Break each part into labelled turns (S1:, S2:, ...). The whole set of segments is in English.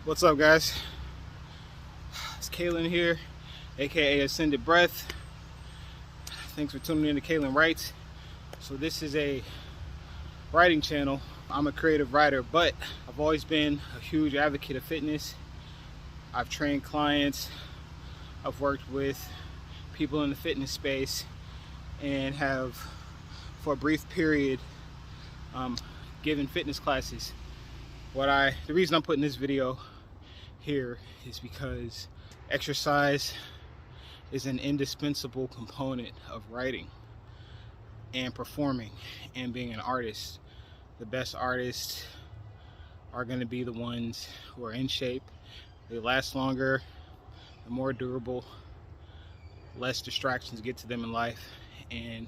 S1: What's up, guys? It's Kalin here, aka Ascended Breath. Thanks for tuning in to Kalin Writes. So this is a writing channel. I'm a creative writer, but I've always been a huge advocate of fitness. I've trained clients, I've worked with people in the fitness space, and have, for a brief period, given fitness classes. The reason I'm putting this video here is because exercise is an indispensable component of writing and performing and being an artist. The best artists are going to be the ones who are in shape. They last longer, they're more durable, less distractions get to them in life, and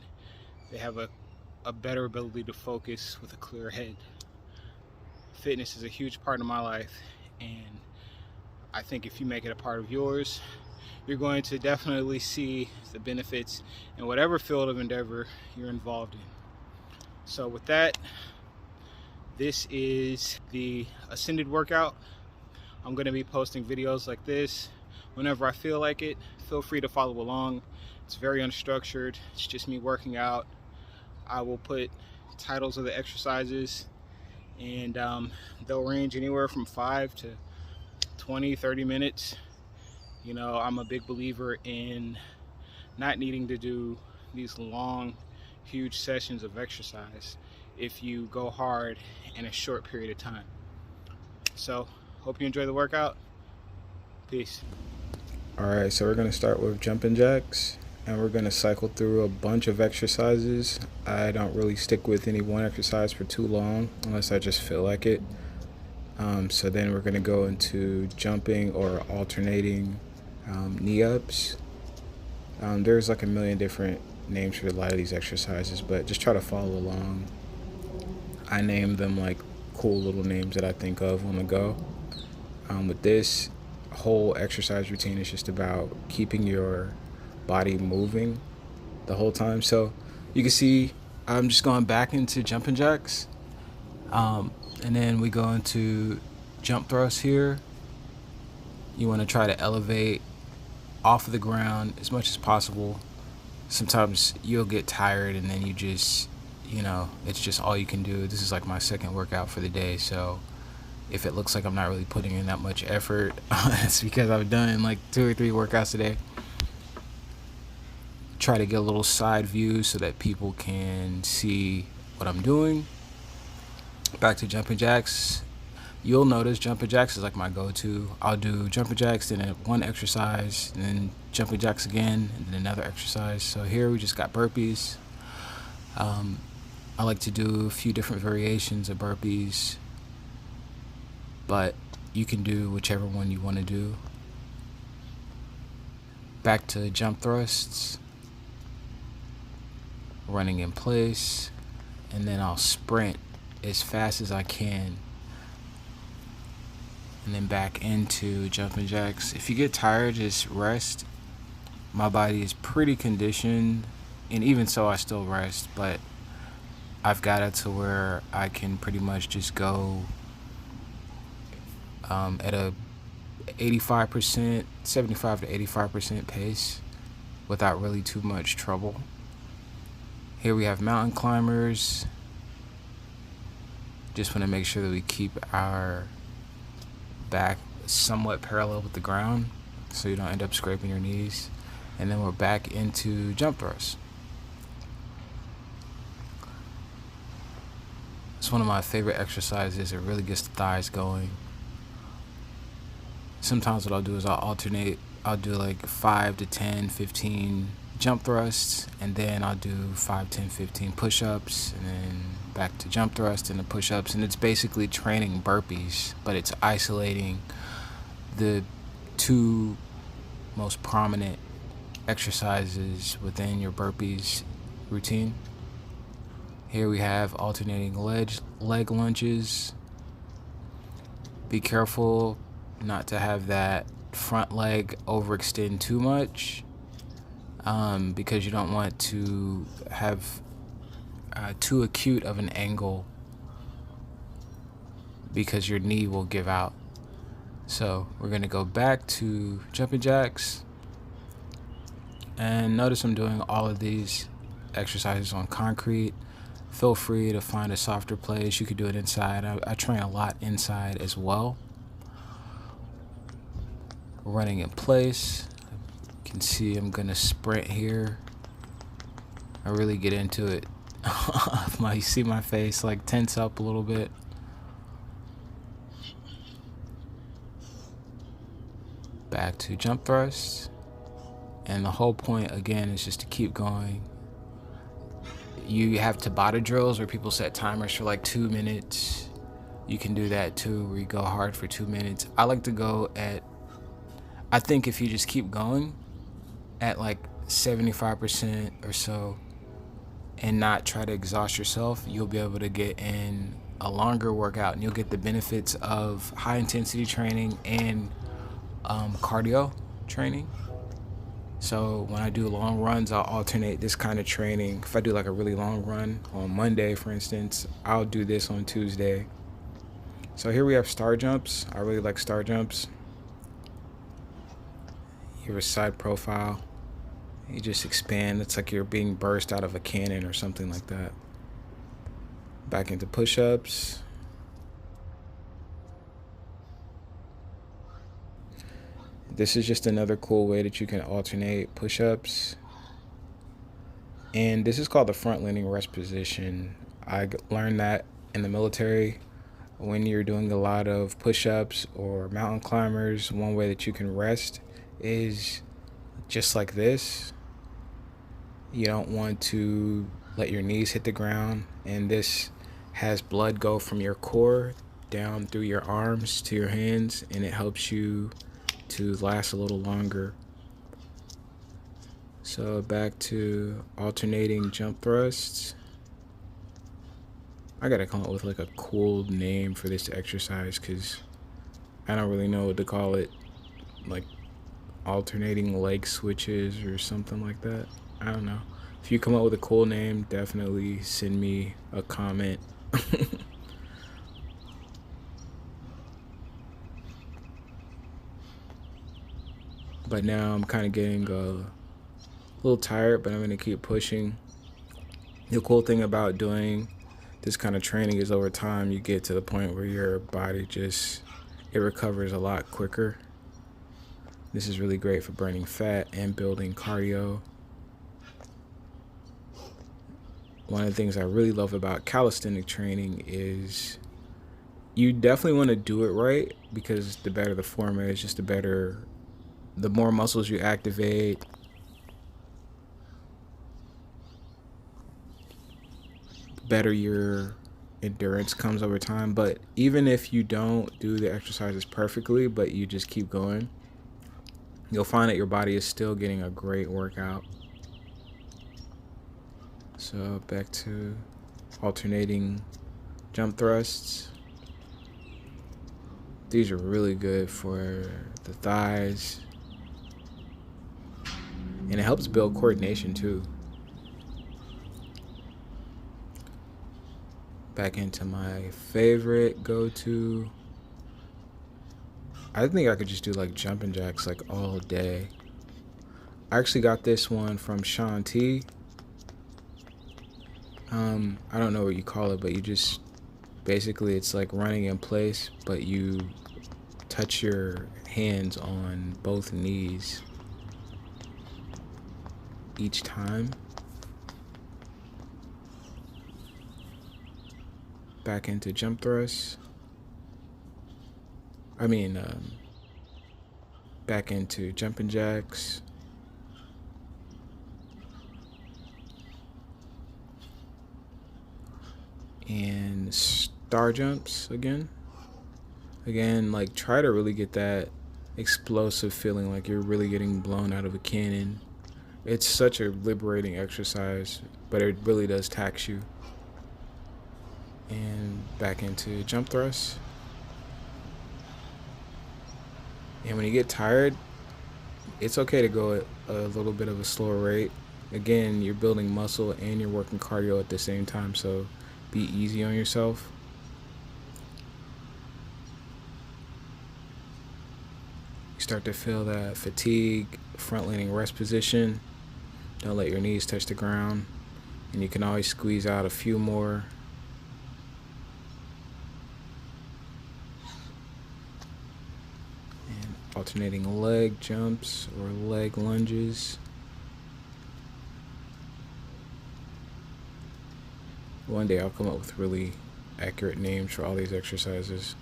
S1: they have a better ability to focus with a clear head. Fitness is a huge part of my life, and I think if you make it a part of yours, you're going to definitely see the benefits in whatever field of endeavor you're involved in. So with that, this is the Ascended workout. I'm going to be posting videos like this whenever I feel like it. Feel free to follow along. It's very unstructured. It's just me working out. I will put titles of the exercises, and they'll range anywhere from 5 to 20-30 minutes. You know, I'm a big believer in not needing to do these long, huge sessions of exercise if you go hard in a short period of time. So, hope you enjoy the workout. Peace.
S2: Alright, so we're going to start with jumping jacks, and we're going to cycle through a bunch of exercises. I don't really stick with any one exercise for too long unless I just feel like it. So then we're going to go into jumping or alternating knee ups. There's like a million different names for a lot of these exercises, but just try to follow along. I name them like cool little names that I think of on the go. With this whole exercise routine is just about keeping your body moving the whole time. So you can see I'm just going back into jumping jacks. And then we go into jump thrusts here. You want to try to elevate off of the ground as much as possible. Sometimes you'll get tired and then you just, it's just all you can do. This is like my second workout for the day, so if it looks like I'm not really putting in that much effort, it's because I've done like 2 or 3 workouts a day. Try to get a little side view so that people can see what I'm doing. Back to jumping jacks. You'll notice jumping jacks is like my go-to. I'll do jumping jacks, then one exercise, and then jumping jacks again, and then another exercise. So here we just got burpees. I like to do a few different variations of burpees, but you can do whichever one you want to do. Back to jump thrusts. Running in place, and then I'll sprint as fast as I can, and then back into jumping jacks. If you get tired, just rest. My body is pretty conditioned, and even so I still rest, but I've got it to where I can pretty much just go at a 85%, 75 to 85% pace without really too much trouble. Here we have mountain climbers. Just want to make sure that we keep our back somewhat parallel with the ground so you don't end up scraping your knees. And then we're back into jump thrusts. It's one of my favorite exercises. It really gets the thighs going. Sometimes what I'll do is I'll alternate. I'll do like 5 to 10, 15 jump thrusts, and then I'll do 5, 10, 15 push-ups, and then back to jump thrust and the push-ups. And it's basically training burpees, but it's isolating the 2 most prominent exercises within your burpees routine. Here we have alternating leg lunges. Be careful not to have that front leg overextend too much, because you don't want to have too acute of an angle, because your knee will give out. So we're gonna go back to jumping jacks, and notice I'm doing all of these exercises on concrete. Feel free to find a softer place. You could do it inside. I train a lot inside as well. Running in place. You can see I'm gonna sprint here. I really get into it. You see my face like tense up a little bit. Back to jump thrusts. And the whole point again is just to keep going. You have Tabata drills where people set timers for like 2 minutes. You can do that too, where you go hard for 2 minutes. I like to go at, I think if you just keep going at like 75% or so and not try to exhaust yourself, you'll be able to get in a longer workout, and you'll get the benefits of high intensity training and cardio training. So when I do long runs, I'll alternate this kind of training. If I do like a really long run on Monday, for instance, I'll do this on Tuesday. So here we have star jumps. I really like star jumps. You have a side profile. You just expand. It's like you're being burst out of a cannon or something like that. Back into push-ups. This is just another cool way that you can alternate push-ups. And this is called the front leaning rest position. I learned that in the military. When you're doing a lot of push-ups or mountain climbers, one way that you can rest is just like this. You don't want to let your knees hit the ground, and this has blood go from your core down through your arms to your hands, and it helps you to last a little longer. So back to alternating jump thrusts. I gotta come up with like a cool name for this exercise because I don't really know what to call it. Like alternating leg switches or something like that. I don't know. If you come up with a cool name, definitely send me a comment. But now I'm kind of getting a little tired, but I'm going to keep pushing. The cool thing about doing this kind of training is over time you get to the point where your body it recovers a lot quicker. This is really great for burning fat and building cardio. One of the things I really love about calisthenic training is you definitely want to do it right, because the better the form is, just the more muscles you activate, better your endurance comes over time. But even if you don't do the exercises perfectly, but you just keep going, you'll find that your body is still getting a great workout. So back to alternating jump thrusts. These are really good for the thighs. And it helps build coordination too. Back into my favorite go-to. I think I could just do like jumping jacks like all day. I actually got this one from Sean T. I don't know what you call it, but you just basically it's like running in place, but you touch your hands on both knees each time. Back into jump thrusts. Back into jumping jacks. And star jumps again. Like try to really get that explosive feeling like you're really getting blown out of a cannon. It's such a liberating exercise, but it really does tax you. And back into jump thrusts. And when you get tired, it's okay to go at a little bit of a slower rate. Again, you're building muscle and you're working cardio at the same time, so be easy on yourself. start to feel that fatigue, front leaning rest position. Don't let your knees touch the ground. And you can always squeeze out a few more. And alternating leg jumps or leg lunges. One day I'll come up with really accurate names for all these exercises.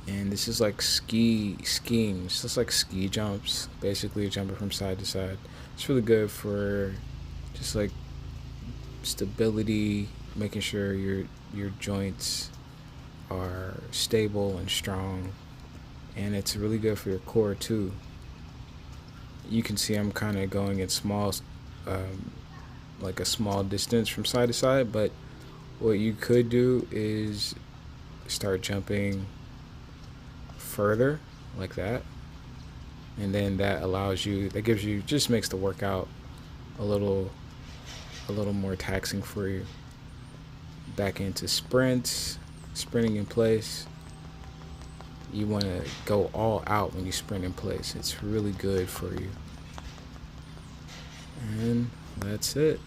S2: And this is like skiing. It's just like ski jumps, basically jumping from side to side. It's really good for just like stability, making sure your joints are stable and strong. And it's really good for your core too. You can see I'm kind of going in small, like a small distance from side to side, but what you could do is start jumping further like that, and then that gives you, just makes the workout a little more taxing for you. Back into sprinting in place. You want to go all out when you sprint in place. It's really good for you. And that's it.